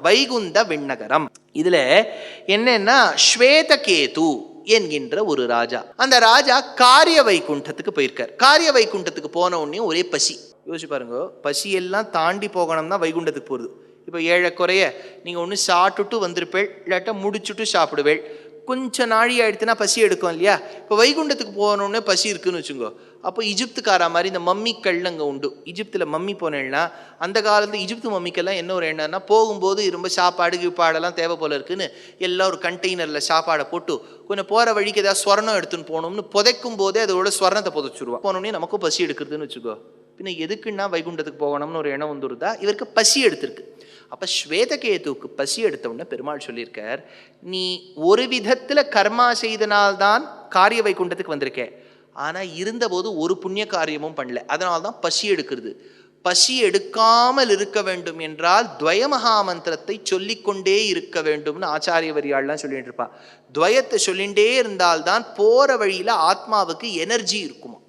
வைகுந்த விண்ணகரம். இதுல என்னன்னா ஸ்வேதகேது என்கின்ற ஒரு ராஜா, அந்த ராஜா காரிய வைகுண்டத்துக்கு போயிருக்கார். காரிய வைகுண்டத்துக்கு போன உடனே ஒரே பசி. யோசிச்சு பாருங்க, பசியெல்லாம் தாண்டி போகணும்னா வைகுண்டத்துக்கு போகிறது. இப்போ ஏழை குறைய நீங்கள் ஒன்று சாப்பிட்டுட்டு வந்திருப்பேள், இல்லாட்டா முடிச்சுட்டு சாப்பிடுவேள். கொஞ்சம் நாழி ஆயிடுத்துனா பசி எடுக்கும் இல்லையா? இப்போ வைகுண்டத்துக்கு போகணுன்னு பசி இருக்குன்னு வச்சுக்கோ. அப்போ இஜிப்துக்கார மாதிரி இந்த மம்மிக்கள் அங்கே உண்டு. இஜிப்தில் மம்மி போனேன்னா அந்த காலத்தில் இஜிப்து மம்மிக்கெல்லாம் என்ன ஒரு எண்ணம்னா, போகும்போது ரொம்ப சாப்பாடு கீப்பாடெல்லாம் தேவை போல இருக்குன்னு எல்லாம் ஒரு கண்டெய்னரில் சாப்பாடை போட்டு கொஞ்சம் போகிற வழிக்கு ஏதாவது ஸ்வர்ணம் எடுத்துன்னு போகணும்னு புதைக்கும் போதே அதோட ஸ்வர்ணத்தை புதைச்சிருவா. போனோடனே நமக்கும் பசி எடுக்குதுன்னு வச்சுக்கோ. பின்ன எதுக்குன்னா வைகுண்டத்துக்கு போகணும்னு ஒரு எண்ணம் வந்துருதா? இவருக்கு பசி எடுத்திருக்கு. அப்போ ஸ்வேதகேதுவுக்கு பசி எடுத்த உடனே பெருமாள் சொல்லியிருக்கார், நீ ஒரு விதத்தில் கர்மா செய்தனால்தான் காரிய வைகுண்டத்துக்கு வந்திருக்க, ஆனால் இருந்தபோது ஒரு புண்ணிய காரியமும் பண்ணல, அதனால்தான் பசி எடுக்கிறது. பசி எடுக்காமல் இருக்க வேண்டும் என்றால் துவயமகா மந்திரத்தை சொல்லிக்கொண்டே இருக்க வேண்டும்னு ஆச்சாரிய வரியாள்லாம் சொல்லிட்டு இருப்பா. துவயத்தை சொல்லிகிட்டே இருந்தால்தான் போகிற வழியில் ஆத்மாவுக்கு எனர்ஜி இருக்கும்.